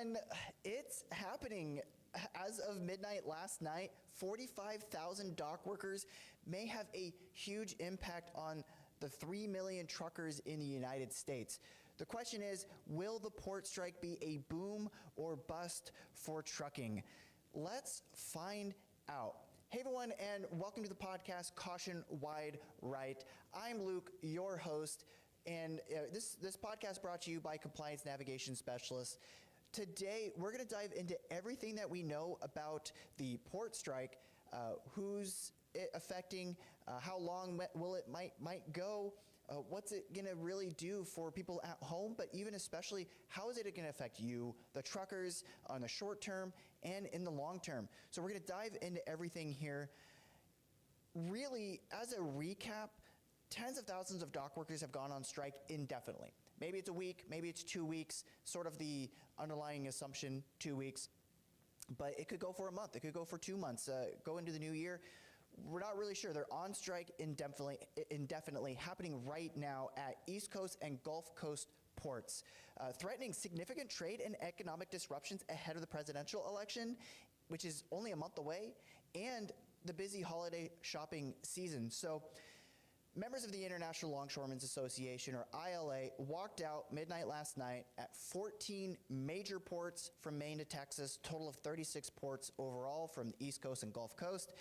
everyone, it's happening. As of midnight last night, 45,000 dock workers may have a huge impact on the 3 million truckers in the United States. The question is, will the port strike be a boom or bust for trucking? Let's find out. Hey everyone, and welcome to the podcast, Caution Wide Right. I'm Luke, your host, and this podcast brought to you by Compliance Navigation Specialists. Today, we're going to dive into everything that we know about the port strike, who's it affecting, how long will it might go, what's it going to really do for people at home, but even especially, how is it going to affect you, the truckers, on the short term and in the long term. So we're going to dive into everything here. Really, as a recap, tens of thousands of dock workers have gone on strike indefinitely. Maybe it's a week, maybe it's 2 weeks, sort of the underlying assumption, 2 weeks. But it could go for a month, it could go for 2 months, go into the new year. We're not really sure. They're on strike indefinitely, happening right now at East Coast and Gulf Coast ports, threatening significant trade and economic disruptions ahead of the presidential election, which is only a month away, and the busy holiday shopping season. So members of the International Longshoremen Association, or ILA, walked out midnight last night at 14 major ports from Maine to Texas, total of 36 ports overall from the East Coast and Gulf Coast.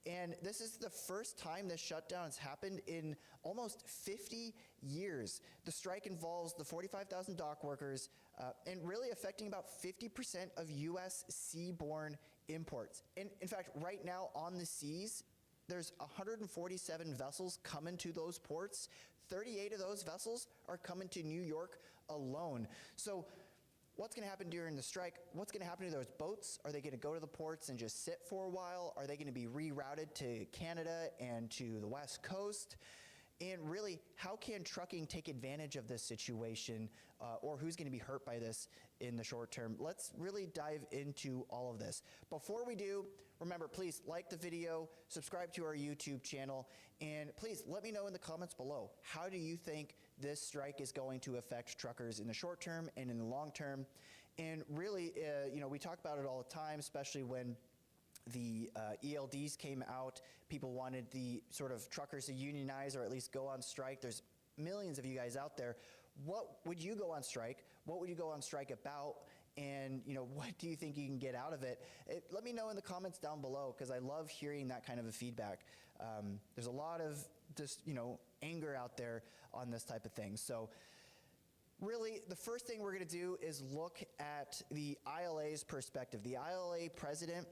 And this is the first time this shutdown has happened in almost 50 years. The strike involves the 45,000 dock workers and really affecting about 50% of U.S. seaborne imports. And in fact, right now on the seas, there's 147 vessels coming to those ports. 38 of those vessels are coming to New York alone. So what's going to happen during the strike? What's going to happen to those boats? Are they going to go to the ports and just sit for a while? Are they going to be rerouted to Canada and to the West Coast? And really, how can trucking take advantage of this situation, or who's going to be hurt by this in the short term? Let's really dive into all of this. Before we do, remember, please like the video, subscribe to our YouTube channel, and please let me know in the comments below, how do you think this strike is going to affect truckers in the short term and in the long term? And really, we talk about it all the time, especially when the ELDs came out. People wanted the sort of truckers to unionize or at least go on strike. There's millions of you guys out there. What would you go on strike? What would you go on strike about? And what do you think you can get out of it? Let me know in the comments down below, because I love hearing that kind of a feedback. There's a lot of just anger out there on this type of thing. So really, the first thing we're going to do is look at the ILA's perspective. The ILA president,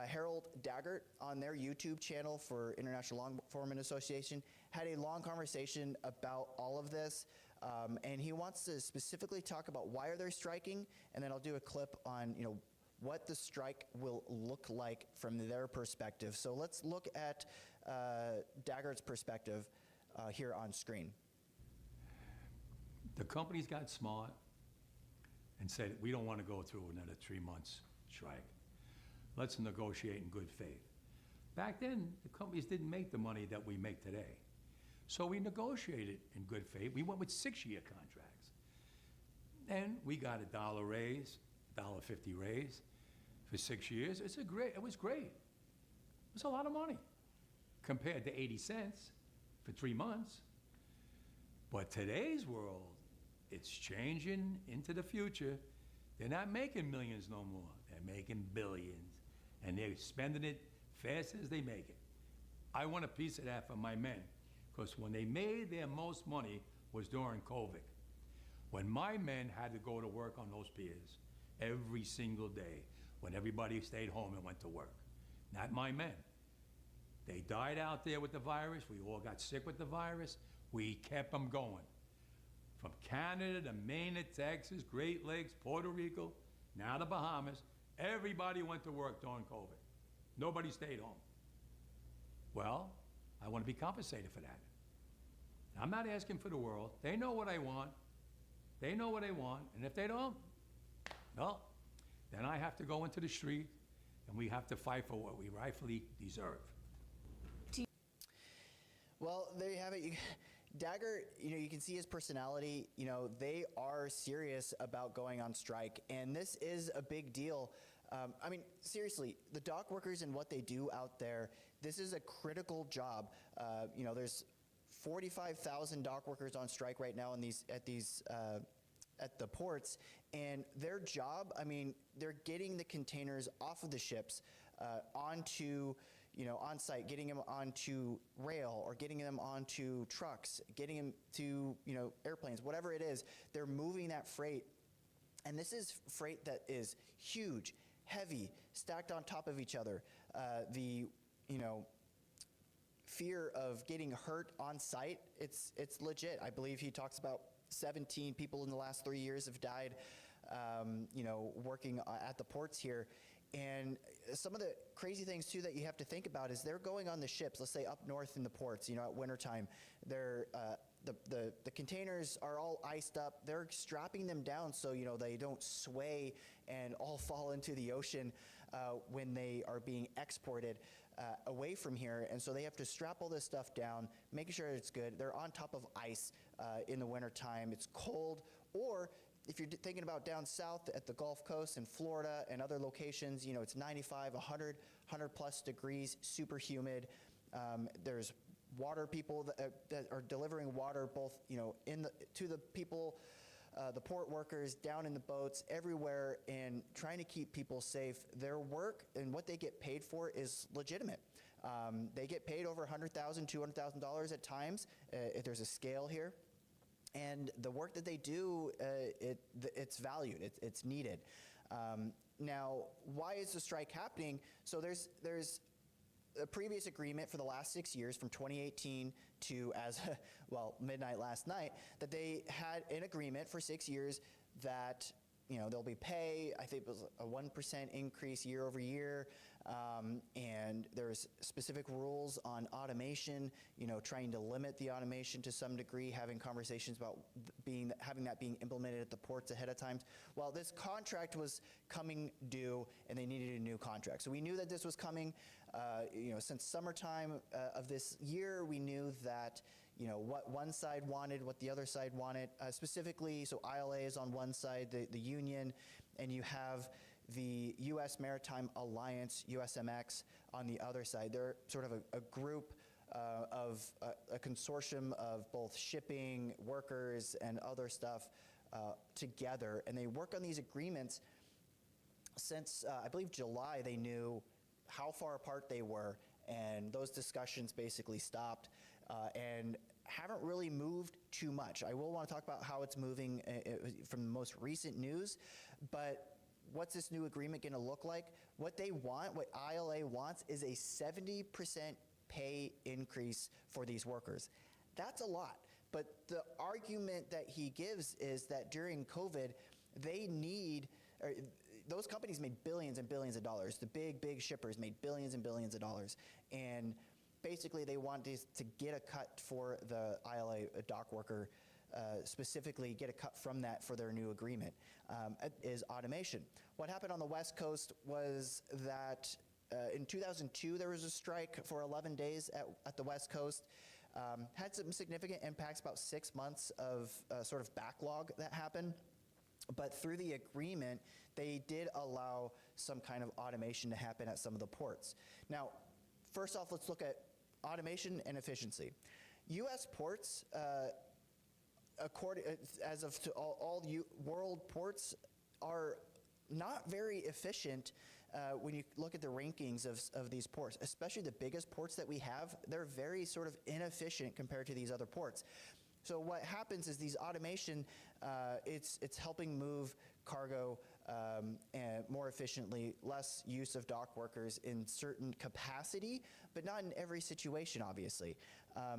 Harold Daggert, on their YouTube channel for International Longshoremen Association, had a long conversation about all of this, and he wants to specifically talk about why are they striking, and then I'll do a clip on what the strike will look like from their perspective. So let's look at Daggert's perspective here on screen. The companies got smart and said, we don't want to go through another 3 months strike. Let's negotiate in good faith. Back then, the companies didn't make the money that we make today. So we negotiated in good faith. We went with 6-year contracts. And we got $1 raise, $1.50 raise for 6 years. It was great. It was a lot of money compared to 80 cents for 3 months. But today's world, it's changing into the future. They're not making millions no more. They're making billions. And they're spending it fast as they make it. I want a piece of that for my men, because when they made their most money was during COVID. When my men had to go to work on those piers every single day, when everybody stayed home and went to work. Not my men. They died out there with the virus. We all got sick with the virus. We kept them going. From Canada to Maine to Texas, Great Lakes, Puerto Rico, now the Bahamas, everybody went to work during COVID. Nobody stayed home. Well, I want to be compensated for that. I'm not asking for the world. They know what I want. They know what I want. And if they don't, well, then I have to go into the street and we have to fight for what we rightfully deserve. Well, there you have it. Dagger, you can see his personality. They are serious about going on strike, and this is a big deal. I mean, seriously, the dock workers and what they do out there, this is a critical job. There's 45,000 dock workers on strike right now at the ports, and their job, I mean, they're getting the containers off of the ships onto, on site, getting them onto rail or getting them onto trucks, getting them to, airplanes, whatever it is. They're moving that freight, and this is freight that is huge, heavy, stacked on top of each other. Fear of getting hurt on site, it's legit. I believe he talks about 17 people in the last 3 years have died, working at the ports here. And some of the crazy things too that you have to think about is they're going on the ships, let's say up north in the ports, at wintertime. They're, the containers are all iced up. They're strapping them down so, they don't sway and all fall into the ocean when they are being exported away from here. And so they have to strap all this stuff down, making sure it's good. They're on top of ice in the wintertime. It's cold. Or if you're thinking about down south at the Gulf Coast and Florida and other locations, it's 95, 100 plus degrees, super humid. There's water people that are delivering water both, to the people, the port workers, down in the boats, everywhere, and trying to keep people safe. Their work and what they get paid for is legitimate. They get paid over $100,000, $200,000 at times, if there's a scale here. And the work that they do, it's valued, it's needed. Now, why is the strike happening? So there's a previous agreement for the last 6 years, from 2018 to midnight last night, that they had an agreement for 6 years that there'll be pay. I think it was a 1% increase year over year. And there's specific rules on automation, trying to limit the automation to some degree, having conversations about having that being implemented at the ports ahead of time. Well, this contract was coming due, and they needed a new contract. So we knew that this was coming, since summertime of this year. We knew that what one side wanted, what the other side wanted, specifically. So ILA is on one side, the union, and you have the U.S. Maritime Alliance, USMX, on the other side. They're sort of a group of a consortium of both shipping, workers, and other stuff together, and they work on these agreements since, I believe, July. They knew how far apart they were, and those discussions basically stopped and haven't really moved too much. I will want to talk about how it's moving from the most recent news, but what's this new agreement going to look like? What they want, what ILA wants, is a 70% pay increase for these workers. That's a lot. But the argument that he gives is that during COVID, those companies made billions and billions of dollars. The big shippers made billions and billions of dollars. And basically, they want to get a cut for the ILA dock worker, specifically get a cut from that for their new agreement, is automation. What happened on the West Coast was that in 2002, there was a strike for 11 days at the West Coast. Had some significant impacts, about 6 months of sort of backlog that happened. But through the agreement, they did allow some kind of automation to happen at some of the ports. Now, first off, let's look at automation and efficiency. U.S. ports, as of to all world ports, are not very efficient when you look at the rankings of these ports, especially the biggest ports that we have. They're very sort of inefficient compared to these other ports. So what happens is these automation, it's helping move cargo and more efficiently, less use of dock workers in certain capacity, but not in every situation, obviously.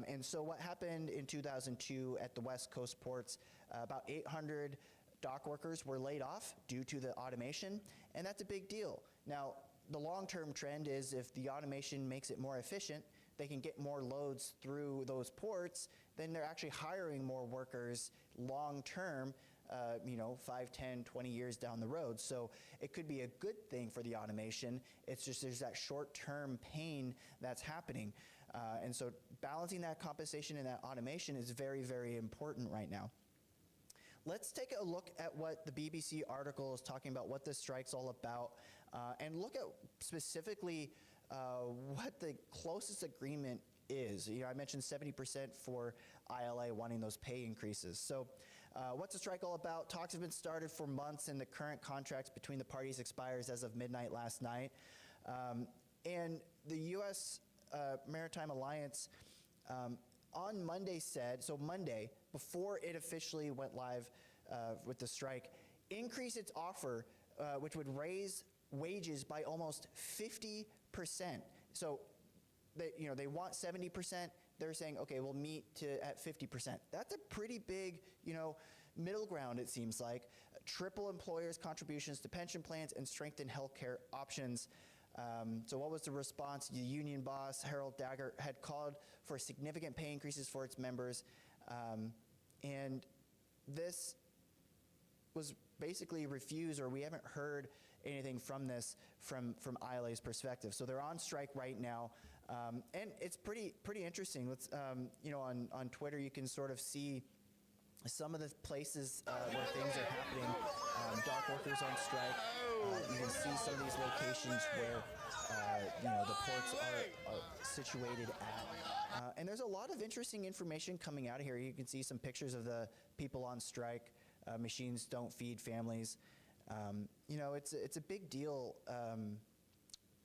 And so what happened in 2002 at the West Coast ports, about 800 dock workers were laid off due to the automation, and that's a big deal. Now, the long-term trend is if the automation makes it more efficient, they can get more loads through those ports, then they're actually hiring more workers long-term, 5, 10, 20 years down the road. So it could be a good thing for the automation. It's just there's that short-term pain that's happening. And so balancing that compensation and that automation is very, very important right now. Let's take a look at what the BBC article is talking about, what this strike's all about, and look at specifically what the closest agreement is. I mentioned 70% for ILA wanting those pay increases. So what's the strike all about? Talks have been started for months, and the current contracts between the parties expires as of midnight last night. And the U.S. Maritime Alliance on Monday said, so Monday, before it officially went live with the strike, increased its offer, which would raise wages by almost 50%. So they want 70%. They're saying, okay, we'll meet at 50%. That's a pretty big, middle ground, it seems like. Triple employers' contributions to pension plans and strengthen healthcare options. So what was the response? The union boss, Harold Dagger, had called for significant pay increases for its members. And this was basically refused, or we haven't heard anything from this from ILA's perspective. So they're on strike right now. And it's pretty interesting. Let's, on Twitter, you can sort of see some of the places where things are happening. Dock workers on strike. You can see some of these locations where the ports are situated at. And there's a lot of interesting information coming out of here. You can see some pictures of the people on strike. Machines don't feed families. It's a big deal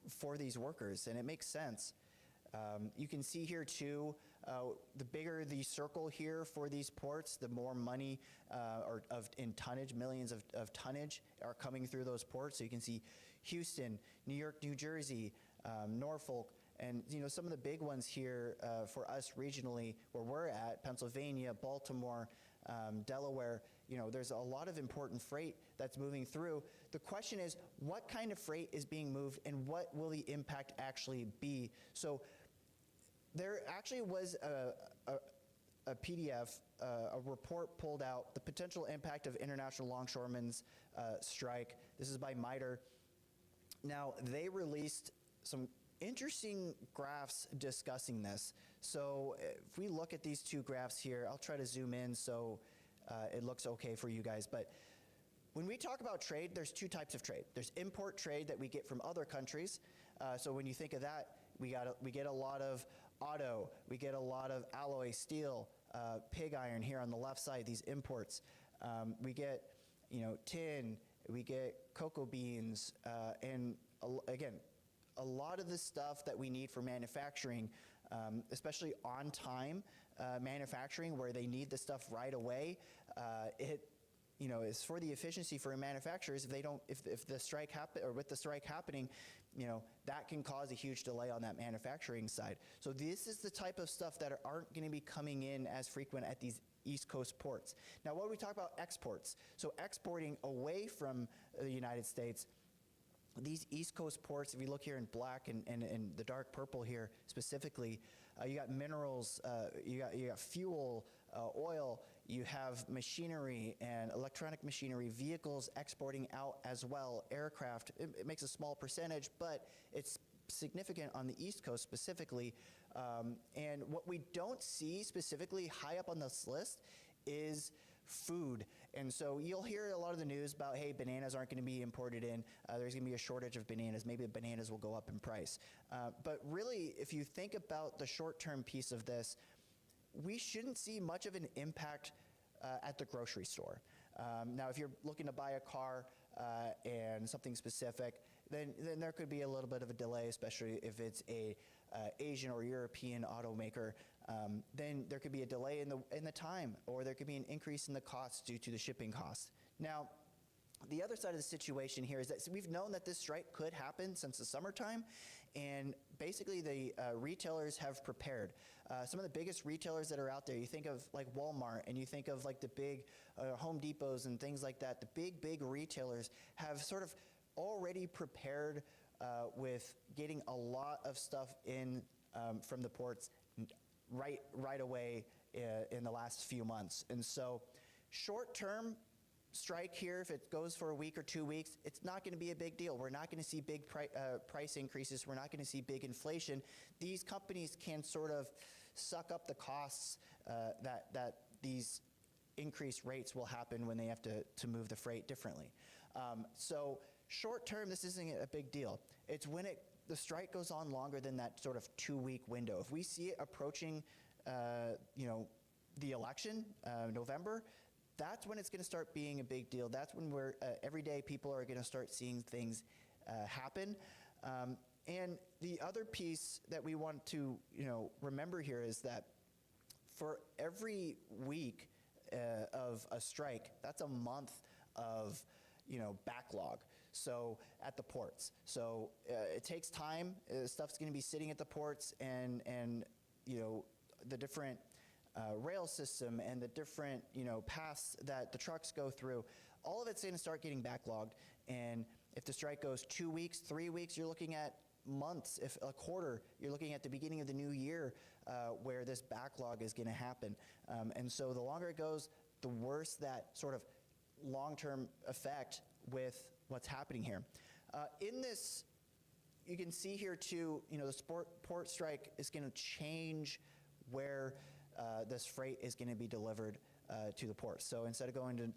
for these workers, and it makes sense. You can see here too, the bigger the circle here for these ports, the more money in tonnage, millions of tonnage are coming through those ports. So you can see Houston, New York, New Jersey, Norfolk, and some of the big ones here for us regionally where we're at, Pennsylvania, Baltimore, Delaware. There's a lot of important freight that's moving through. The question is, what kind of freight is being moved and what will the impact actually be? So there actually was a PDF, a report pulled out, the potential impact of international longshoremen's strike. This is by MITRE. Now, they released some interesting graphs discussing this. So if we look at these two graphs here, I'll try to zoom in so it looks okay for you guys. But when we talk about trade, there's two types of trade. There's import trade that we get from other countries. So when you think of that, we get a lot of auto, we get a lot of alloy steel, pig iron here on the left side, these imports. We get tin, we get cocoa beans, and again, a lot of the stuff that we need for manufacturing, especially on-time manufacturing where they need the stuff right away, is for the efficiency for manufacturers. If the strike with the strike happening, that can cause a huge delay on that manufacturing side. So this is the type of stuff that aren't going to be coming in as frequent at these East Coast ports. Now, what do we talk about exports? So exporting away from the United States, these East Coast ports, if you look here in black and the dark purple here specifically, you got minerals, you got fuel, oil, you have machinery and electronic machinery, vehicles exporting out as well, aircraft. It makes a small percentage, but it's significant on the East Coast specifically. And what we don't see specifically high up on this list is food. And so you'll hear a lot of the news about, hey, bananas aren't going to be imported in. There's going to be a shortage of bananas. Maybe the bananas will go up in price. But really, if you think about the short-term piece of this, we shouldn't see much of an impact at the grocery store. Now, if you're looking to buy a car and something specific, then there could be a little bit of a delay, especially if it's a Asian or European automaker. Then there could be a delay in the time, or there could be an increase in the cost due to the shipping costs. Now, the other side of the situation here is that we've known that this strike could happen since the summertime, and basically the retailers have prepared. Some of the biggest retailers that are out there, you think of like Walmart, and you think of like the big Home Depots and things like that, the big retailers have sort of already prepared with getting a lot of stuff in from the ports right away in the last few months. And so short term, strike here, if it goes for a week or 2 weeks, it's not going to be a big deal. We're not going to see big price increases. We're not going to see big inflation. These companies can sort of suck up the costs that these increased rates will happen when they have to move the freight differently. So short term, this isn't a big deal. It's when the strike goes on longer than that sort of 2-week window. If we see it approaching, the election, November, that's when it's going to start being a big deal. That's when every day people are going to start seeing things happen. And the other piece that we want to remember here is that for every week of a strike, that's a month of backlog. So at the ports. So it takes time. Stuff's going to be sitting at the ports, and the different rail system and the different paths that the trucks go through, all of it's going to start getting backlogged. And if the strike goes 2 weeks, 3 weeks, you're looking at months. If a quarter, you're looking at the beginning of the new year where this backlog is going to happen. And so the longer it goes, the worse that sort of long-term effect with what's happening here. In this, you can see here too, the port strike is going to change where this freight is going to be delivered to the port. So instead of going to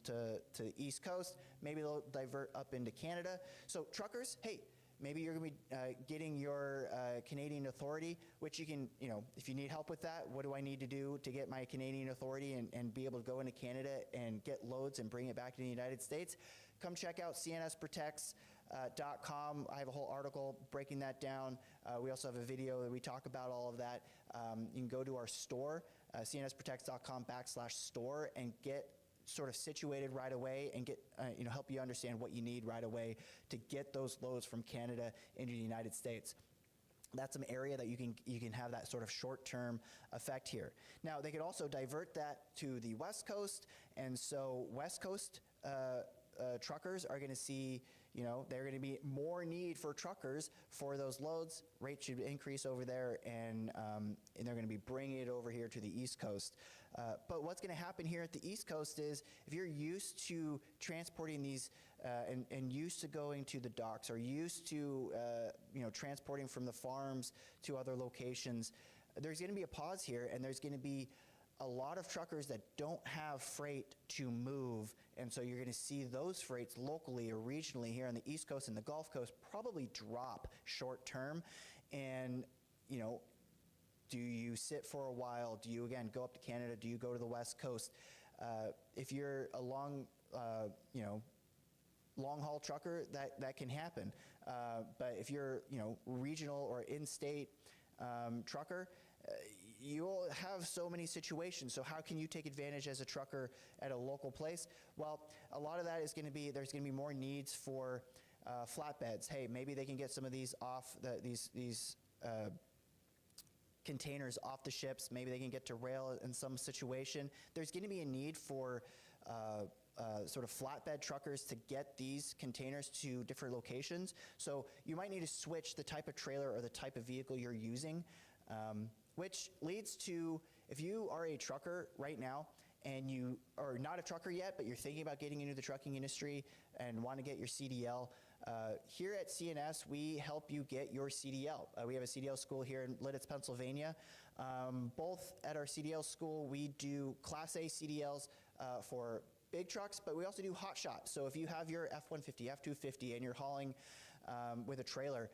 the East Coast, maybe they'll divert up into Canada. So truckers, hey, maybe you're going to be getting your Canadian authority, which you can, if you need help with that, what do I need to do to get my Canadian authority and be able to go into Canada and get loads and bring it back to the United States? Come check out cnsprotects.com. I have a whole article breaking that down. We also have a video that we talk about all of that. You can go to our store, cnsprotects.com/store, and get sort of situated right away and get help you understand what you need right away to get those loads from Canada into the United States. That's an area that you can have that sort of short-term effect here. Now, they could also divert that to the West Coast, and so West Coast truckers are going to see, they're going to be more need for truckers for those loads. Rates should increase over there, and they're going to be bringing it over here to the East Coast. But what's going to happen here at the East Coast is if you're used to transporting these and used to going to the docks or used to transporting from the farms to other locations, there's going to be a pause here, and there's going to be a lot of truckers that don't have freight to move, and so you're going to see those freights locally or regionally here on the East Coast and the Gulf Coast probably drop short term. And do you sit for a while? Do you again go up to Canada? Do you go to the West Coast? If you're a long haul trucker, that can happen. But if you're regional or in-state trucker, you'll have so many situations. So how can you take advantage as a trucker at a local place? Well, a lot of that is going to be, there's going to be more needs for flatbeds. Hey, maybe they can get some of these off these containers off the ships. Maybe they can get to rail in some situation. There's going to be a need for sort of flatbed truckers to get these containers to different locations. So you might need to switch the type of trailer or the type of vehicle you're using. Which leads to, if you are a trucker right now and you are not a trucker yet, but you're thinking about getting into the trucking industry and want to get your CDL, here at CNS, we help you get your CDL. We have a CDL school here in Lidditz, Pennsylvania. Both at our CDL school, we do Class A CDLs for big trucks, but we also do hot shot. So if you have your F-150, F-250, and you're hauling with a trailer,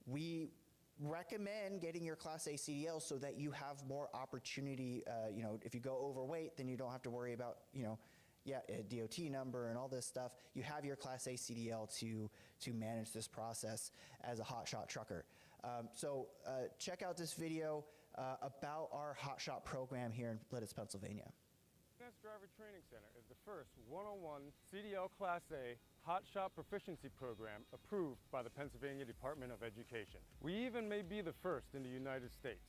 we recommend getting your Class A CDL so that you have more opportunity. If you go overweight, then you don't have to worry about, a DOT number and all this stuff. You have your Class A CDL to manage this process as a hotshot trucker. So check out this video about our hotshot program here in Lidditz, Pennsylvania. CNS Driver Training Center is the first one-on-one CDL Class A hotshot proficiency program approved by the Pennsylvania Department of Education. We even may be the first in the United States.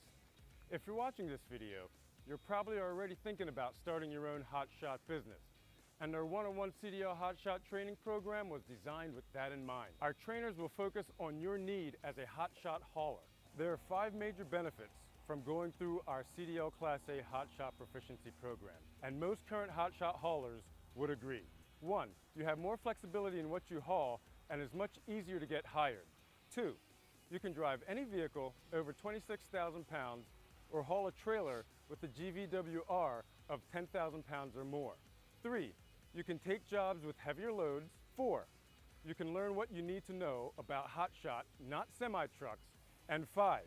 If you're watching this video, you're probably already thinking about starting your own hotshot business. And our one-on-one CDL hotshot training program was designed with that in mind. Our trainers will focus on your need as a hotshot hauler. There are 5 major benefits from going through our CDL Class A hotshot proficiency program, and most current hotshot haulers would agree. 1, you have more flexibility in what you haul and is much easier to get hired. 2, you can drive any vehicle over 26,000 pounds or haul a trailer with a GVWR of 10,000 pounds or more. 3, you can take jobs with heavier loads. 4, you can learn what you need to know about hotshot, not semi-trucks. And 5,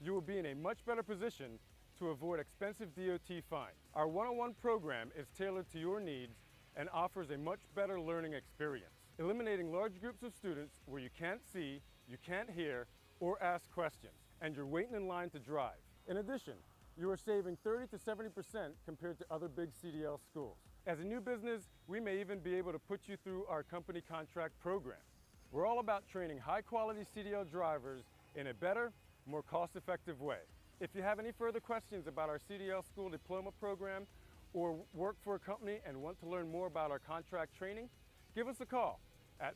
you will be in a much better position to avoid expensive DOT fines. Our 101 program is tailored to your needs and offers a much better learning experience, eliminating large groups of students where you can't see, you can't hear, or ask questions, and you're waiting in line to drive. In addition, you are saving 30 to 70% compared to other big CDL schools. As a new business, we may even be able to put you through our company contract program. We're all about training high-quality CDL drivers in a better, more cost-effective way. If you have any further questions about our CDL school diploma program or work for a company and want to learn more about our contract training, give us a call at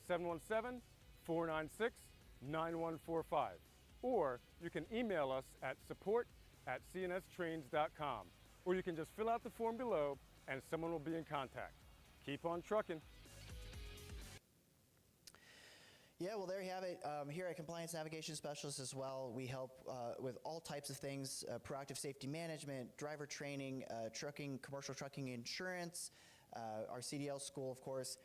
717-496-9145, or you can email us at support@cnstrains.com, or you can just fill out the form below and someone will be in contact. Keep on trucking. Yeah, well, there you have it. Here at Compliance Navigation Specialists as well, we help with all types of things, proactive safety management, driver training, trucking, commercial trucking insurance, our CDL school, of course,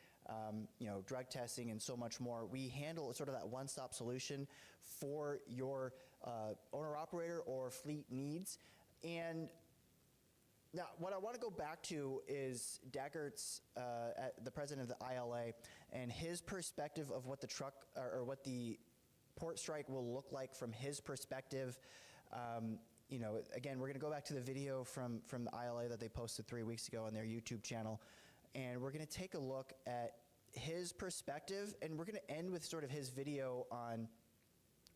drug testing, and so much more. We handle sort of that one-stop solution for your owner-operator or fleet needs. And now, what I want to go back to is Daggert's, the president of the ILA, and his perspective of what the truck or what the port strike will look like from his perspective. Again, we're going to go back to the video from the ILA that they posted 3 weeks ago on their YouTube channel, and we're going to take a look at his perspective, and we're going to end with sort of his video on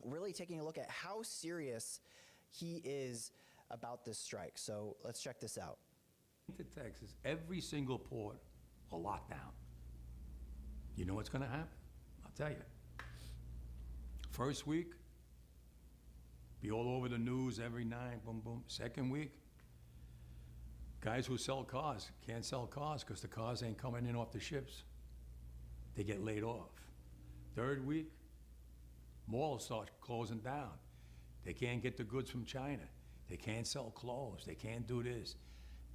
really taking a look at how serious he is about this strike. So let's check this out. To Texas, every single port will lock down. You know what's going to happen? I'll tell you. First week, be all over the news every night, boom, boom. Second week, guys who sell cars can't sell cars because the cars ain't coming in off the ships. They get laid off. Third week, malls start closing down. They can't get the goods from China. They can't sell clothes. They can't do this.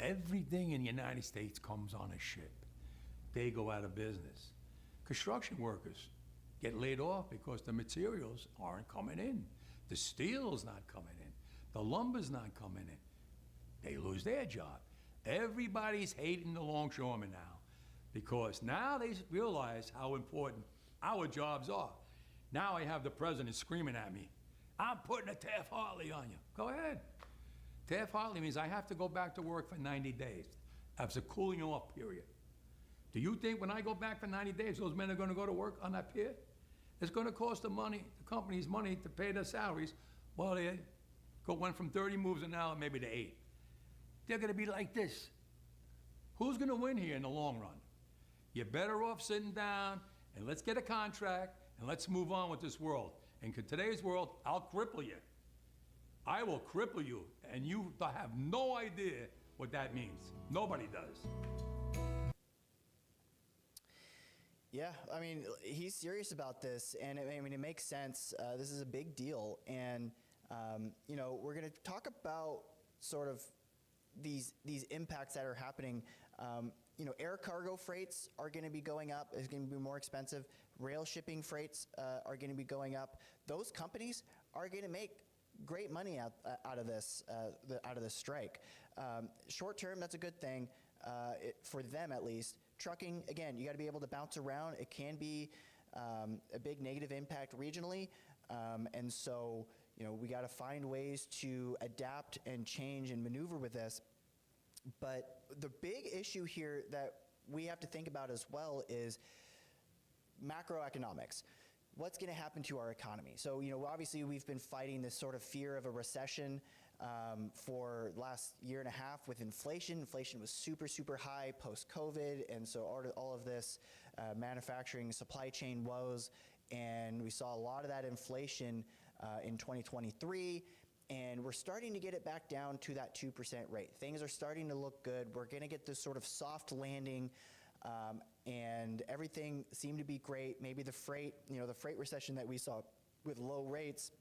Everything in the United States comes on a ship. They go out of business. Construction workers get laid off because the materials aren't coming in. The steel's not coming in. The lumber's not coming in. They lose their job. Everybody's hating the longshoremen now because now they realize how important our jobs are. Now I have the president screaming at me, I'm putting a Taft-Hartley on you. Go ahead. Taft-Hartley means I have to go back to work for 90 days. That's a cooling off period. Do you think when I go back for 90 days, those men are going to go to work on that pier? It's going to cost the companies money to pay their salaries. Well, they went from 30 moves an hour maybe to 8. They're going to be like this. Who's going to win here in the long run? You're better off sitting down and let's get a contract and let's move on with this world. And in today's world, I'll cripple you. I will cripple you, and you have no idea what that means. Nobody does. Yeah, I mean, he's serious about this, and it makes sense. This is a big deal, and we're going to talk about sort of these impacts that are happening. Air cargo freights are going to be going up. It's going to be more expensive. Rail shipping freights are going to be going up. Those companies are going to make great money out of this strike. Short term, that's a good thing for them at least. Trucking, again, you got to be able to bounce around. It can be a big negative impact regionally, and so we got to find ways to adapt and change and maneuver with this. But the big issue here that we have to think about as well is macroeconomics. What's going to happen to our economy? So, obviously we've been fighting this sort of fear of a recession for the last year and a half with inflation. Inflation was super, super high post-COVID, and so all of this manufacturing supply chain woes, and we saw a lot of that inflation in 2023, and we're starting to get it back down to that 2% rate. Things are starting to look good. We're going to get this sort of soft landing and everything seemed to be great. Maybe the freight recession that we saw with low rates,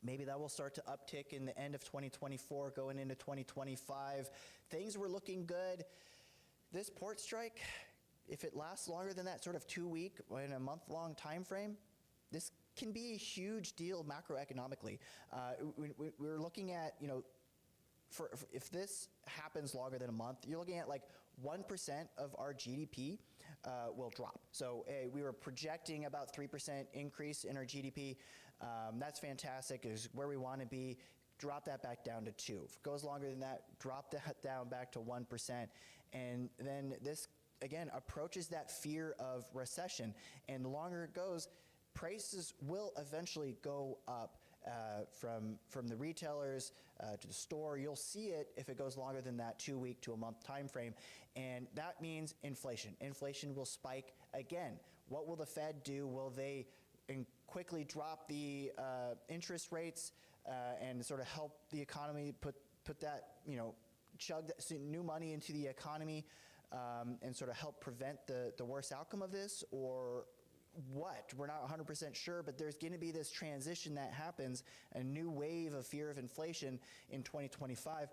maybe that will start to uptick in the end of 2024, going into 2025. Things were looking good. This port strike, if it lasts longer than that sort of 2-week and a month-long time frame, this can be a huge deal macroeconomically. We're looking at, if this happens longer than a month, you're looking at like 1% of our GDP will drop. So we were projecting about 3% increase in our GDP. That's fantastic, is where we want to be. Drop that back down to 2. If it goes longer than that, drop that down back to 1%. And then this, again, approaches that fear of recession. And the longer it goes, prices will eventually go up from the retailers to the store. You'll see it if it goes longer than that 2-week to a month time frame. And that means inflation. Inflation will spike again. What will the Fed do? Will they quickly drop the interest rates and sort of help the economy put that, chug that new money into the economy and sort of help prevent the worst outcome of this? Or what? We're not 100% sure, but there's going to be this transition that happens, a new wave of fear of inflation in 2025.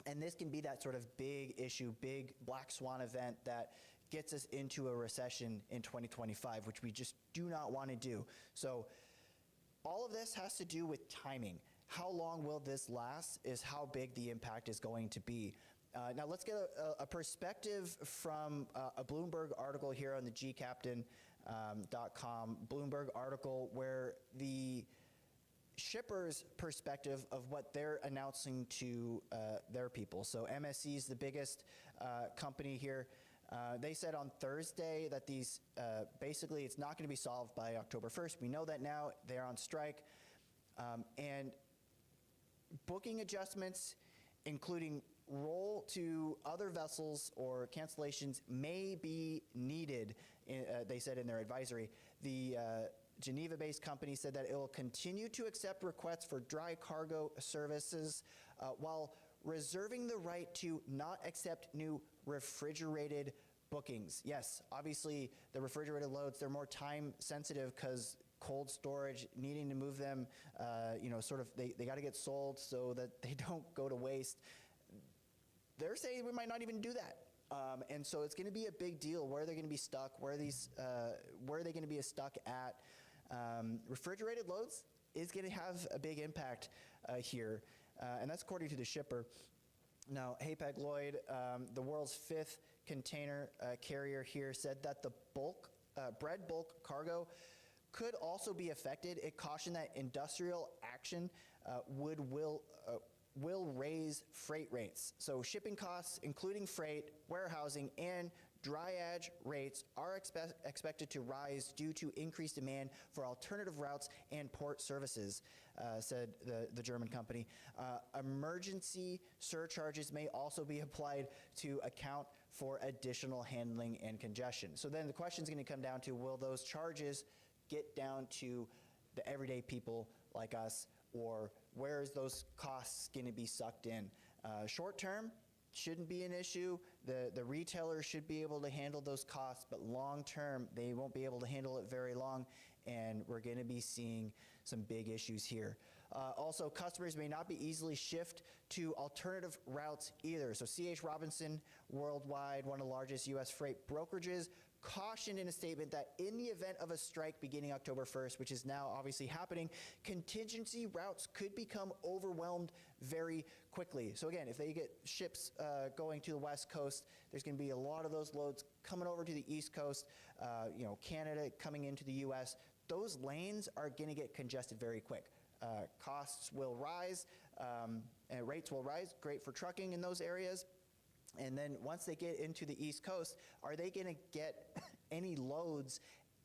And this can be that sort of big issue, big black swan event that gets us into a recession in 2025, which we just do not want to do. So all of this has to do with timing. How long will this last is how big the impact is going to be. Now let's get a perspective from a Bloomberg article here on the gcaptain.com Bloomberg article, where the shippers' perspective of what they're announcing to their people. So MSC is the biggest company here. They said on Thursday that these, basically it's not going to be solved by October 1st. We know that now. They're on strike. And booking adjustments, including roll to other vessels or cancellations, may be needed, they said in their advisory. The Geneva-based company said that it will continue to accept requests for dry cargo services while reserving the right to not accept new refrigerated bookings. Yes, obviously the refrigerated loads, they're more time sensitive because cold storage, needing to move them, sort of they got to get sold so that they don't go to waste. They're saying we might not even do that. And so it's going to be a big deal. Where are they going to be stuck? Where are they going to be stuck at? Refrigerated loads is going to have a big impact here. And that's according to the shipper. Now, Hapag-Lloyd, the world's 5th container carrier here, said that the bread bulk cargo could also be affected. It cautioned that industrial action will raise freight rates. So shipping costs, including freight, warehousing, and dryage rates are expected to rise due to increased demand for alternative routes and port services, said the German company. Emergency surcharges may also be applied to account for additional handling and congestion. So then the question is going to come down to, will those charges get down to the everyday people like us, or where is those costs going to be sucked in? Short term, shouldn't be an issue. The retailer should be able to handle those costs, but long term, they won't be able to handle it very long, and we're going to be seeing some big issues here. Also, customers may not be easily shift to alternative routes either. So C.H. Robinson Worldwide, one of the largest U.S. freight brokerages, cautioned in a statement that in the event of a strike beginning October 1st, which is now obviously happening, contingency routes could become overwhelmed very quickly. So again, if they get ships going to the West Coast, there's going to be a lot of those loads coming over to the East Coast, Canada coming into the U.S. Those lanes are going to get congested very quick. Costs will rise, and rates will rise, great for trucking in those areas. And then once they get into the East Coast, are they going to get any loads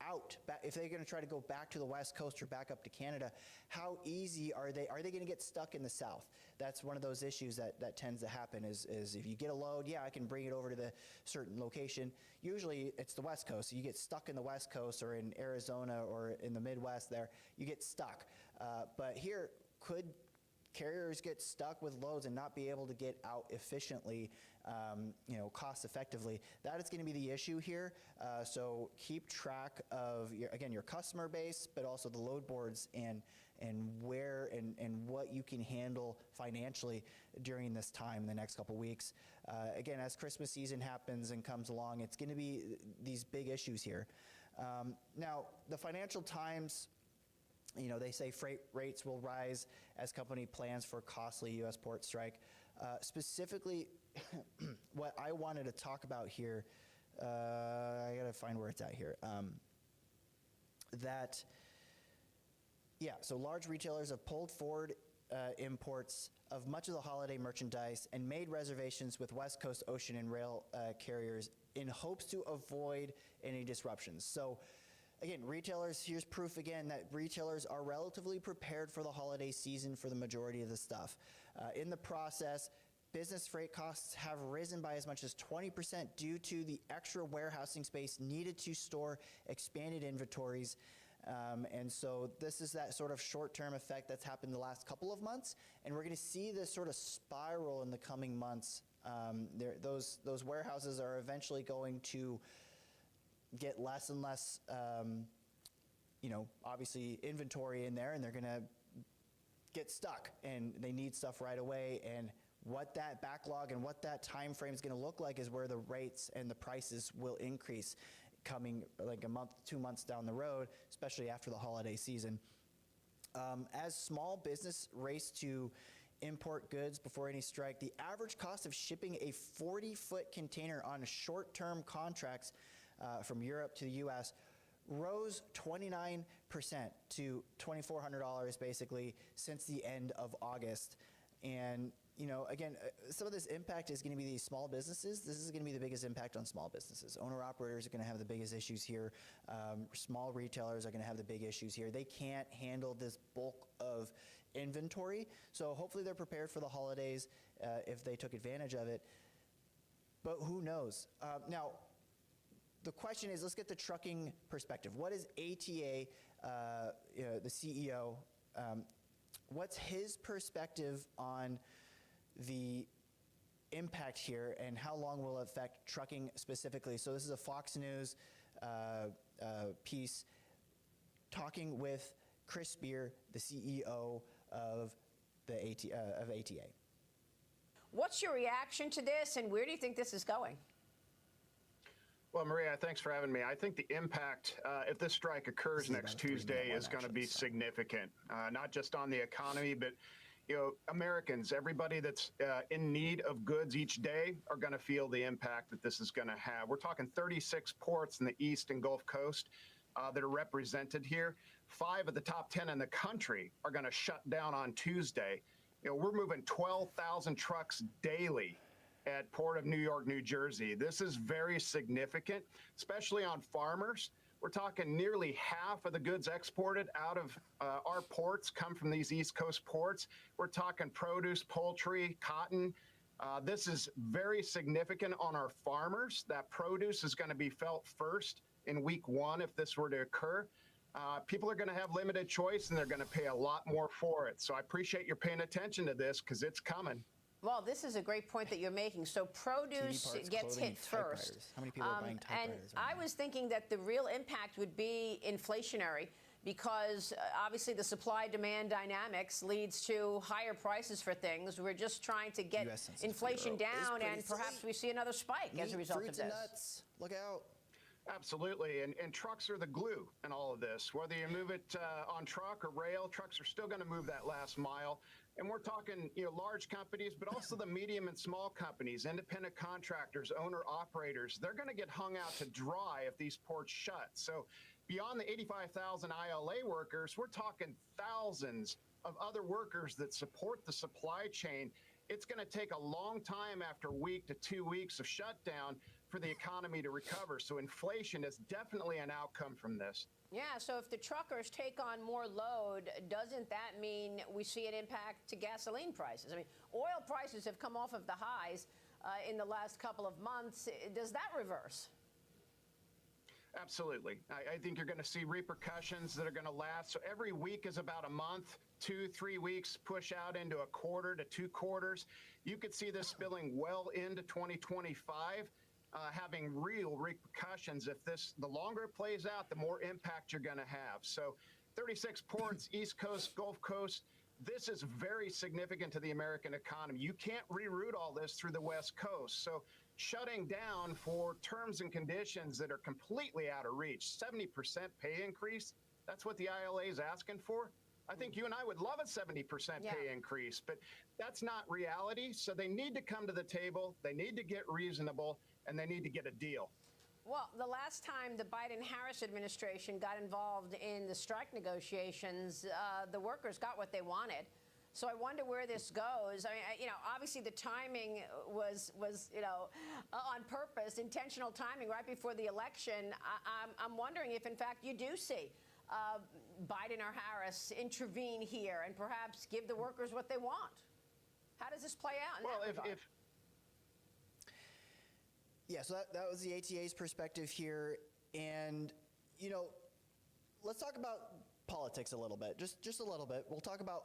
out? If they're going to try to go back to the West Coast or back up to Canada, how easy are they? Are they going to get stuck in the South? That's one of those issues that tends to happen is if you get a load, yeah, I can bring it over to the certain location. Usually it's the West Coast. So you get stuck in the West Coast or in Arizona or in the Midwest there, you get stuck. But here, could carriers get stuck with loads and not be able to get out efficiently, cost effectively. That is going to be the issue here. So keep track of your customer base, but also the load boards and where and what you can handle financially during this time, the next couple weeks. Again, as Christmas season happens and comes along, it's going to be these big issues here. Now, the Financial Times, they say freight rates will rise as company plans for costly U.S. port strike. Specifically, what I wanted to talk about here, I got to find where it's at here. So large retailers have pulled forward imports of much of the holiday merchandise and made reservations with West Coast ocean and rail carriers in hopes to avoid any disruptions. So again, retailers, here's proof again that retailers are relatively prepared for the holiday season for the majority of the stuff. In the process, business freight costs have risen by as much as 20% due to the extra warehousing space needed to store expanded inventories. And so this is that sort of short-term effect that's happened the last couple of months, and we're going to see this sort of spiral in the coming months. Those warehouses are eventually going to get less and less, obviously inventory in there, and they're going to get stuck, and they need stuff right away. And what that backlog and what that time frame is going to look like is where the rates and the prices will increase coming like a month, 2 months down the road, especially after the holiday season. As small business race to import goods before any strike, the average cost of shipping a 40-foot container on short-term contracts from Europe to the U.S. rose 29% to $2,400 basically since the end of August. And again, some of this impact is going to be these small businesses. This is going to be the biggest impact on small businesses. Owner-operators are going to have the biggest issues here. Small retailers are going to have the big issues here. They can't handle this bulk of inventory, so hopefully they're prepared for the holidays if they took advantage of it. But who knows? Now, the question is, let's get the trucking perspective. What is ATA, the CEO, what's his perspective on the impact here and how long will it affect trucking specifically? So this is a Fox News piece talking with Chris Spear, the CEO of ATA. What's your reaction to this, and where do you think this is going? Well, Maria, thanks for having me. I think the impact, if this strike occurs next Tuesday, is going to be significant, not just on the economy, but Americans, everybody that's in need of goods each day are going to feel the impact that this is going to have. We're talking 36 ports in the East and Gulf Coast that are represented here. 5 of the top 10 in the country are going to shut down on Tuesday. We're moving 12,000 trucks daily at Port of New York, New Jersey. This is very significant, especially on farmers. We're talking nearly half of the goods exported out of our ports come from these East Coast ports. We're talking produce, poultry, cotton. This is very significant on our farmers. That produce is going to be felt first in week 1 if this were to occur. People are going to have limited choice, and they're going to pay a lot more for it. So I appreciate you paying attention to this because it's coming. Well, this is a great point that you're making. So produce gets hit first. How many people are buying typewriters? And I was thinking that the real impact would be inflationary because obviously the supply-demand dynamics leads to higher prices for things. We're just trying to get inflation down, and perhaps we see another spike as a result of this. Fruits and nuts, look out. Absolutely, and trucks are the glue in all of this. Whether you move it on truck or rail, trucks are still going to move that last mile. And we're talking, large companies, but also the medium and small companies, independent contractors, owner-operators. They're going to get hung out to dry if these ports shut. So beyond the 85,000 ILA workers, we're talking thousands of other workers that support the supply chain. It's going to take a long time after a week to 2 weeks of shutdown for the economy to recover. So inflation is definitely an outcome from this. Yeah, so if the truckers take on more load, doesn't that mean we see an impact to gasoline prices? I mean, oil prices have come off of the highs in the last couple of months. Does that reverse? Absolutely. I think you're going to see repercussions that are going to last. So every week is about a month. 2-3 weeks push out into a quarter to 2 quarters, you could see this spilling well into 2025, having real repercussions. If the longer it plays out, the more impact you're going to have. So 36 ports, East Coast, Gulf Coast, this is very significant to the American economy. You can't reroute all this through the West Coast. So shutting down for terms and conditions that are completely out of reach, 70% pay increase, that's what the ILA is asking for. I think you and I would love a 70% pay increase, but that's not reality. So they need to come to the table, they need to get reasonable, and they need to get a deal. Well, the last time the Biden-Harris administration got involved in the strike negotiations, the workers got what they wanted. So I wonder where this goes. I mean, obviously the timing was on purpose, intentional timing right before the election. I'm wondering if, in fact, you do see Biden or Harris intervene here and perhaps give the workers what they want. How does this play out in that regard? Yeah, so that was the ATA's perspective here. And, let's talk about politics a little bit, just a little bit. We'll talk about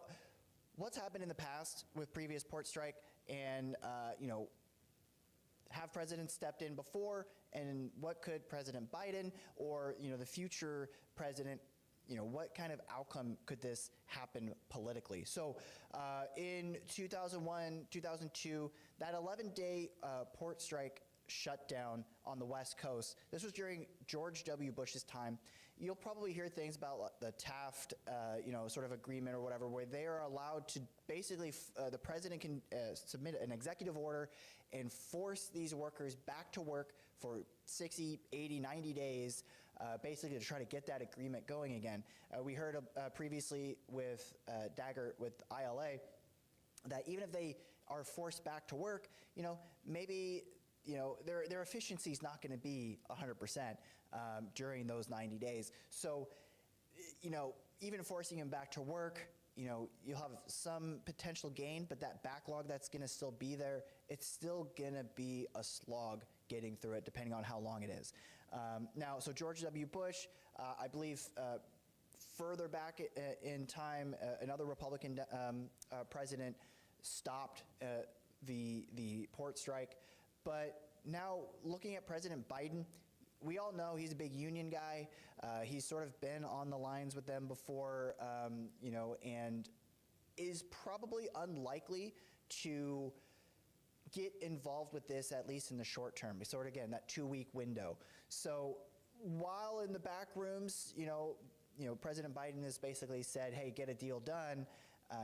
what's happened in the past with previous port strike and, have presidents stepped in before, and what could President Biden or, the future president, what kind of outcome could this happen politically? So in 2001, 2002, that 11-day port strike shutdown on the West Coast. This was during George W. Bush's time. You'll probably hear things about the Taft, sort of agreement or whatever, where they are allowed to basically, the president can submit an executive order and force these workers back to work for 60, 80, 90 days, basically to try to get that agreement going again. We heard previously with Dagger, with ILA, that even if they are forced back to work, maybe their efficiency is not going to be 100% during those 90 days. So, even forcing them back to work, you'll have some potential gain, but that backlog that's going to still be there, it's still going to be a slog getting through it, depending on how long it is. Now, so George W. Bush, I believe, further back in time, another Republican president stopped the port strike. But now, looking at President Biden, we all know he's a big union guy. He's sort of been on the lines with them before, and is probably unlikely to get involved with this, at least in the short term. Sort of, again, that 2-week window. So while in the back rooms, President Biden has basically said, hey, get a deal done,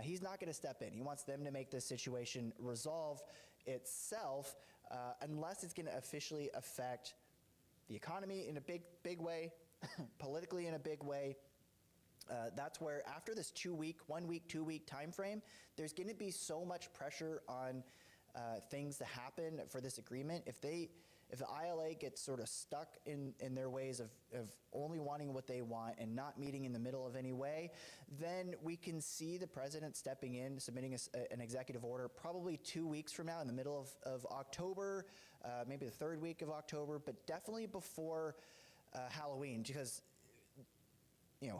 he's not going to step in. He wants them to make this situation resolve itself, unless it's going to officially affect the economy in a big way, politically in a big way. That's where, after this 1 week, 2 week time frame, there's going to be so much pressure on things to happen for this agreement. If the ILA gets sort of stuck in their ways of only wanting what they want and not meeting in the middle of any way, then we can see the president stepping in, submitting an executive order probably 2 weeks from now, in the middle of October, maybe the 3rd week of October, but definitely before Halloween, because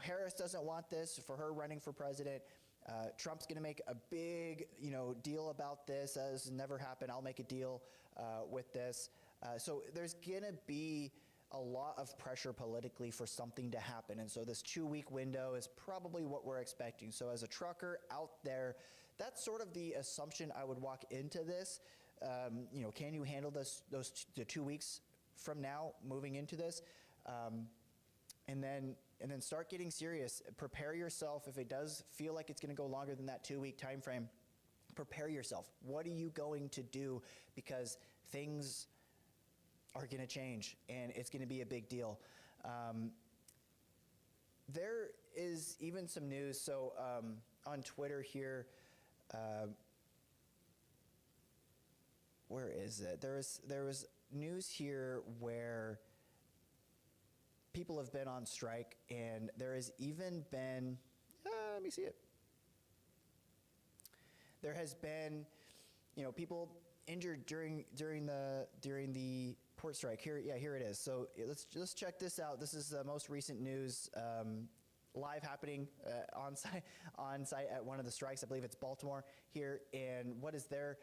Harris doesn't want this for her running for president. Trump's going to make a big deal about this, as never happened. I'll make a deal with this. So there's going to be a lot of pressure politically for something to happen. And so this 2-week window is probably what we're expecting. So as a trucker out there, that's sort of the assumption I would walk into this. Can you handle the 2 weeks from now moving into this? And then start getting serious. Prepare yourself. If it does feel like it's going to go longer than that 2-week time frame, prepare yourself. What are you going to do? Because things are going to change, and it's going to be a big deal. There is even some news. So on Twitter here, where is it? There was news here where people have been on strike, and there has even been, let me see it. There has been, people injured during the port strike. Here it is. So let's check this out. This is the most recent news live happening on site at one of the strikes. I believe it's Baltimore here. And what is their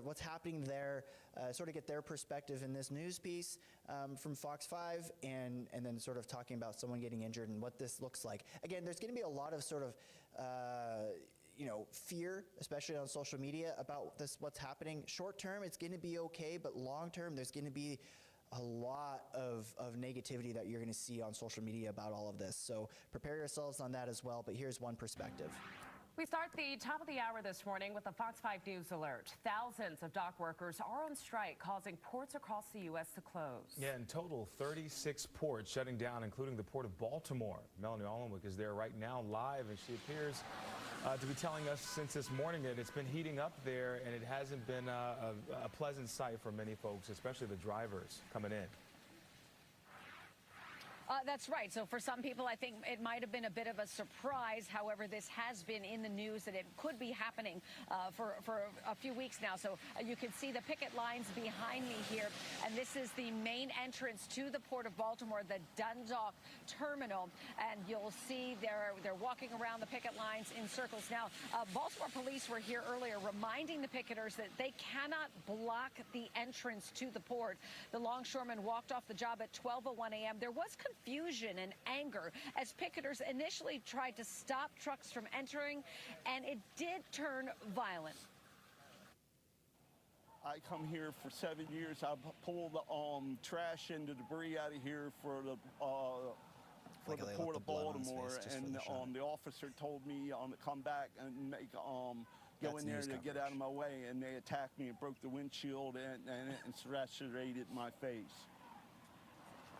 what's happening there? Sort of get their perspective in this news piece from Fox 5, and then sort of talking about someone getting injured and what this looks like. Again, there's going to be a lot of sort of fear, especially on social media, about what's happening. Short term, it's going to be okay, but long term, there's going to be a lot of negativity that you're going to see on social media about all of this. So prepare yourselves on that as well, but here's one perspective. We start the top of the hour this morning with a Fox 5 News alert. Thousands of dock workers are on strike, causing ports across the U.S. to close. Yeah, in total, 36 ports shutting down, including the port of Baltimore. Melanie Allenwick is there right now live, and she appears to be telling us since this morning that it's been heating up there, and it hasn't been a pleasant sight for many folks, especially the drivers coming in. That's right. So for some people, I think it might have been a bit of a surprise. However, this has been in the news that it could be happening for a few weeks now. So you can see the picket lines behind me here. And this is the main entrance to the Port of Baltimore, the Dundalk Terminal. And you'll see they're walking around the picket lines in circles. Now, Baltimore police were here earlier reminding the picketers that they cannot block the entrance to the port. The longshoremen walked off the job at 12:01 a.m. There was confusion and anger as picketers initially tried to stop trucks from entering, and it did turn violent. I come here for 7 years. I pulled trash and the debris out of here for the Port of Baltimore, and the officer told me to come back and go in there to get out of my way, and they attacked me and broke the windshield and lacerated my face.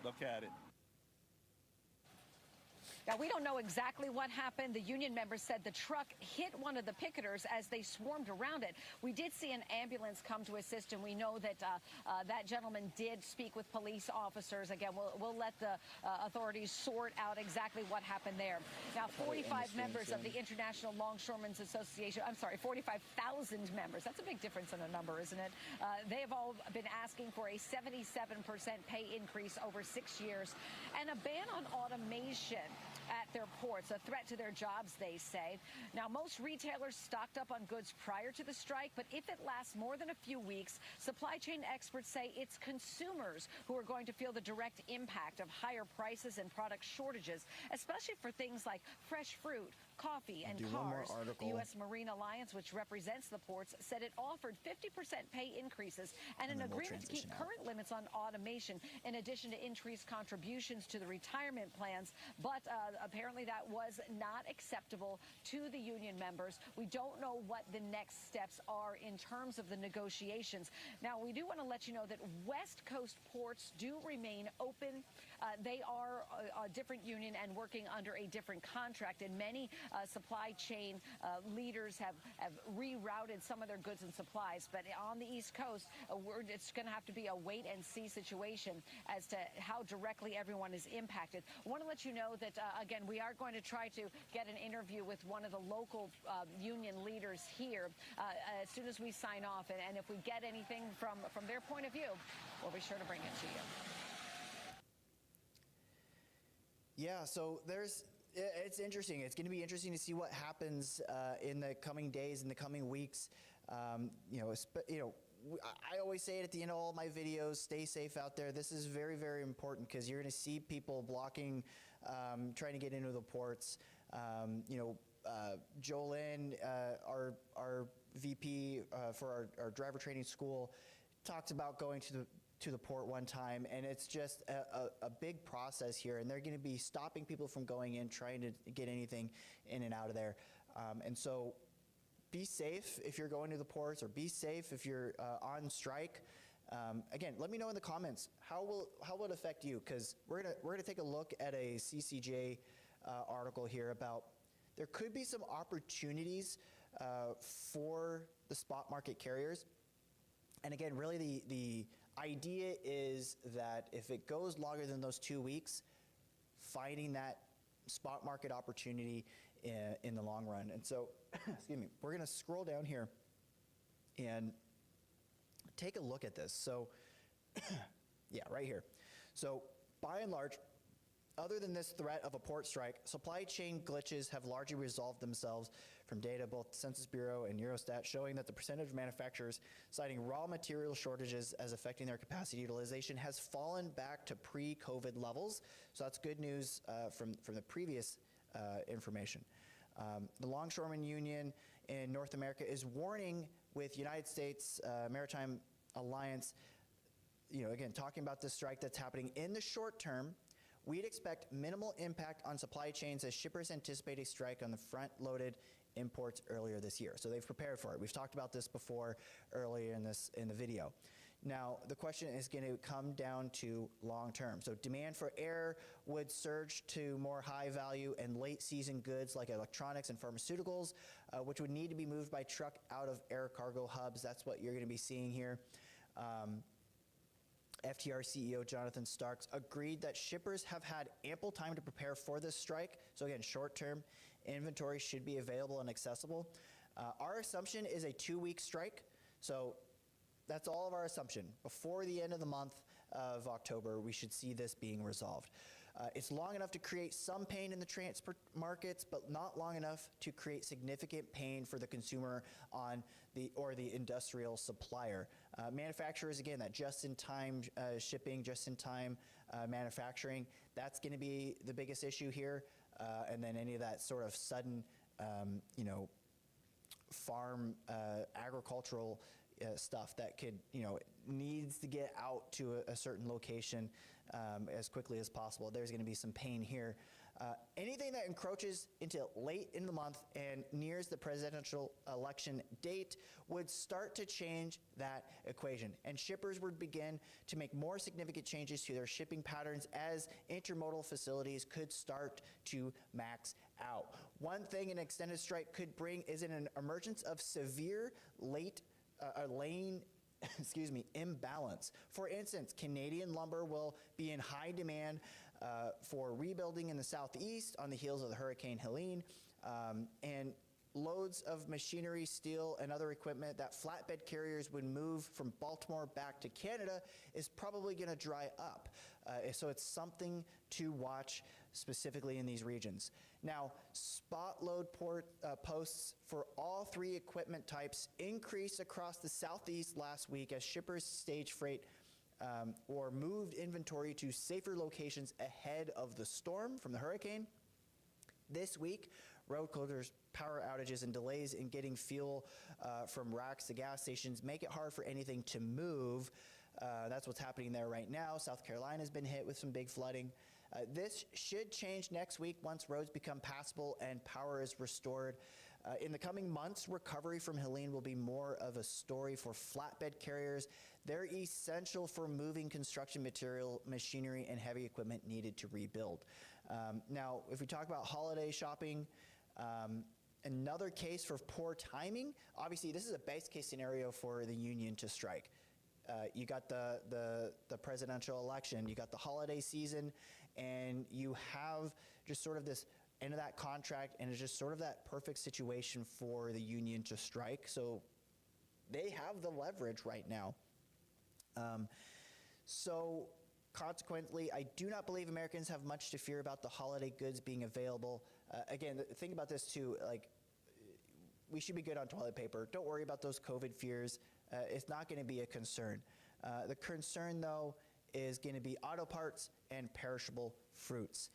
Look at it. Now, we don't know exactly what happened. The union members said the truck hit one of the picketers as they swarmed around it. We did see an ambulance come to assist, and we know that that gentleman did speak with police officers. Again, we'll let the authorities sort out exactly what happened there. Now, 45 members of the International Longshoremen's Association, I'm sorry, 45,000 members. That's a big difference in a number, isn't it? They have all been asking for a 77% pay increase over 6 years and a ban on automation at their ports, a threat to their jobs, they say. Now, most retailers stocked up on goods prior to the strike, but if it lasts more than a few weeks, supply chain experts say it's consumers who are going to feel the direct impact of higher prices and product shortages, especially for things like fresh fruit, coffee, and cars. The U.S. Marine Alliance, which represents the ports, said it offered 50% pay increases and an agreement to keep current limits on automation, in addition to increased contributions to the retirement plans. But apparently that was not acceptable to the union members. We don't know what the next steps are in terms of the negotiations. Now, we do want to let you know that West Coast ports do remain open. They are a different union and working under a different contract, and many supply chain leaders have rerouted some of their goods and supplies. But on the East Coast, it's going to have to be a wait-and-see situation as to how directly everyone is impacted. I want to let you know that, again, we are going to try to get an interview with one of the local union leaders here as soon as we sign off. And if we get anything from their point of view, we'll be sure to bring it to you. Yeah, so it's interesting. It's going to be interesting to see what happens in the coming days, in the coming weeks. I always say it at the end of all my videos, stay safe out there. This is very, very important because you're going to see people blocking, trying to get into the ports. Jolene, our VP for our driver training school, talked about going to the port one time, and it's just a big process here, and they're going to be stopping people from going in, trying to get anything in and out of there. And so be safe if you're going to the ports, or be safe if you're on strike. Again, let me know in the comments, how will it affect you? Because we're gonna take a look at a CCJ article here about there could be some opportunities for the spot market carriers. And again, really the idea is that if it goes longer than those 2 weeks, finding that spot market opportunity in the long run. And so, excuse me, we're going to scroll down here and take a look at this. So, yeah, right here. So, by and large, Other than this threat of a port strike, supply chain glitches have largely resolved themselves from data both Census Bureau and Eurostat showing that the percentage of manufacturers citing raw material shortages as affecting their capacity utilization has fallen back to pre-COVID levels. So that's good news from the previous information. The Longshoremen Union in North America is warning with United States Maritime Alliance, again, talking about this strike that's happening in the short term. We'd expect minimal impact on supply chains as shippers anticipate a strike on the front-loaded imports earlier this year. So they've prepared for it. We've talked about this before earlier in the video. Now, the question is going to come down to long term. So demand for air would surge to more high value and late season goods like electronics and pharmaceuticals, which would need to be moved by truck out of air cargo hubs. That's what you're going to be seeing here. FTR CEO Jonathan Starks agreed that shippers have had ample time to prepare for this strike. So again, short-term inventory should be available and accessible. Our assumption is a 2-week strike. So that's all of our assumption. Before the end of the month of October, we should see this being resolved. It's long enough to create some pain in the transport markets, but not long enough to create significant pain for the consumer or the industrial supplier. Manufacturers, again, that just-in-time shipping, just-in-time manufacturing, that's going to be the biggest issue here. And then any of that sort of sudden, farm agricultural stuff that could, needs to get out to a certain location as quickly as possible. There's going to be some pain here. Anything that encroaches into late in the month and nears the presidential election date would start to change that equation. And shippers would begin to make more significant changes to their shipping patterns as intermodal facilities could start to max out. One thing an extended strike could bring is an emergence of severe lane imbalance. For instance, Canadian lumber will be in high demand for rebuilding in the southeast on the heels of the Hurricane Helene, and loads of machinery, steel, and other equipment that flatbed carriers would move from Baltimore back to Canada is probably going to dry up. So it's something to watch specifically in these regions. Now, spot load posts for all 3 equipment types increased across the southeast last week as shippers staged freight or moved inventory to safer locations ahead of the storm from the hurricane. This week, road closures, power outages, and delays in getting fuel from racks to gas stations make it hard for anything to move. That's what's happening there right now. South Carolina has been hit with some big flooding. This should change next week once roads become passable and power is restored. In the coming months, recovery from Helene will be more of a story for flatbed carriers. They're essential for moving construction material, machinery, and heavy equipment needed to rebuild. Now, if we talk about holiday shopping, another case for poor timing, obviously this is a base case scenario for the union to strike. You got the presidential election, you got the holiday season, and you have just sort of this end of that contract, and it's just sort of that perfect situation for the union to strike. So they have the leverage right now. So consequently, I do not believe Americans have much to fear about the holiday goods being available. Again, think about this too, like we should be good on toilet paper. Don't worry about those COVID fears. It's not going to be a concern. The concern though is going to be auto parts and perishable fruits.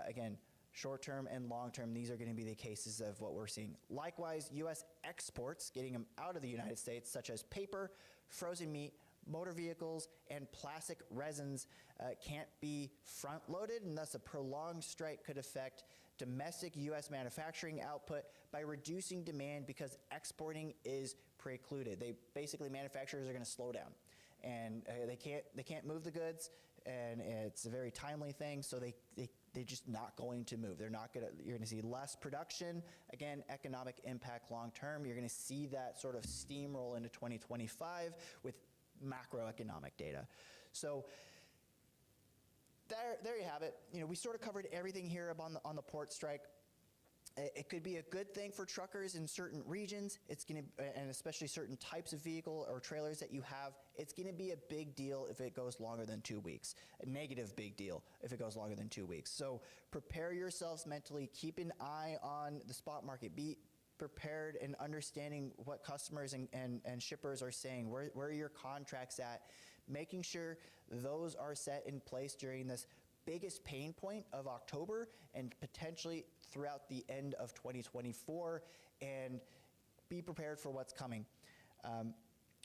Again, short-term and long-term, these are going to be the cases of what we're seeing. Likewise, U.S. exports, getting them out of the United States, such as paper, frozen meat, motor vehicles, and plastic resins can't be front-loaded, and thus a prolonged strike could affect domestic U.S. manufacturing output by reducing demand because exporting is precluded. Basically, manufacturers are going to slow down, and they can't move the goods, and it's a very timely thing, so they're just not going to move. You're going to see less production. Again, economic impact long term. You're going to see that sort of steamroll into 2025 with macroeconomic data. So there you have it. We sort of covered everything here on the port strike. It could be a good thing for truckers in certain regions. It's going to, and especially certain types of vehicle or trailers that you have. It's going to be a big deal if it goes longer than 2 weeks. A negative big deal if it goes longer than 2 weeks. So prepare yourselves mentally. Keep an eye on the spot market. Be prepared and understanding what customers and shippers are saying. Where are your contracts at? Making sure those are set in place during this biggest pain point of October and potentially throughout the end of 2024, and be prepared for what's coming.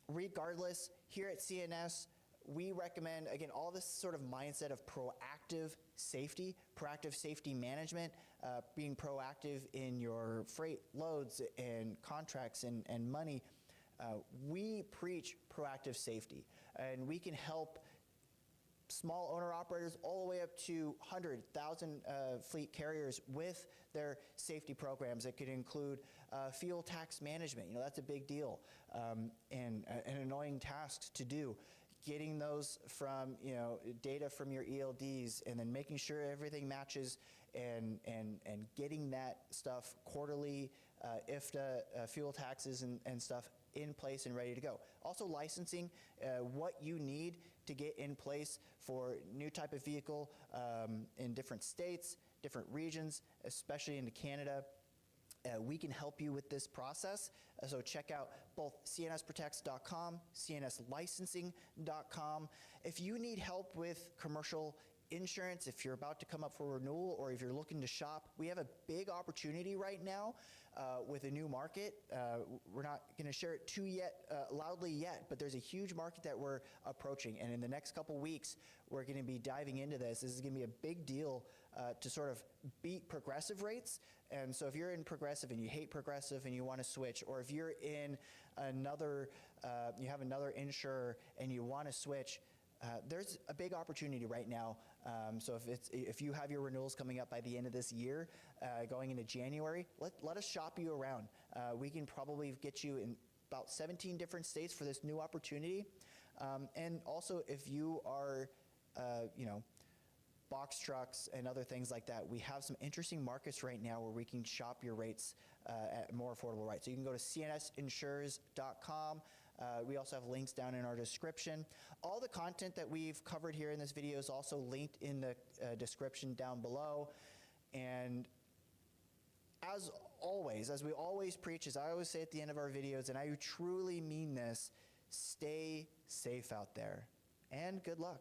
Regardless, here at CNS, we recommend, again, all this sort of mindset of proactive safety management, being proactive in your freight loads and contracts and money. We preach proactive safety, and we can help small owner-operators all the way up to 100,000 fleet carriers with their safety programs. It could include fuel tax management. You know, that's a big deal, and an annoying task to do. Getting those from, you know, data from your ELDs, and then making sure everything matches, and getting that stuff quarterly, IFTA, fuel taxes and stuff in place and ready to go. Also licensing, what you need to get in place for new type of vehicle in different states, different regions, especially into Canada. We can help you with this process. So check out both cnsprotects.com, cnslicensing.com. If you need help with commercial insurance, if you're about to come up for renewal, or if you're looking to shop, we have a big opportunity right now with a new market. We're not going to share it too loudly yet, but there's a huge market that we're approaching, and in the next couple weeks, we're going to be diving into this. This is going to be a big deal to sort of beat Progressive rates. And so if you're in Progressive and you hate Progressive and you want to switch, or if you're in another, you have another insurer and you want to switch, there's a big opportunity right now. So if you have your renewals coming up by the end of this year, going into January, let us shop you around. We can probably get you in about 17 different states for this new opportunity. And also, if you are, you know, box trucks and other things like that, we have some interesting markets right now where we can shop your rates at more affordable rates. So you can go to cnsinsures.com. We also have links down in our description. All the content that we've covered here in this video is also linked in the description down below. And as always, as we always preach, as I always say at the end of our videos, and I truly mean this, stay safe out there, and good luck.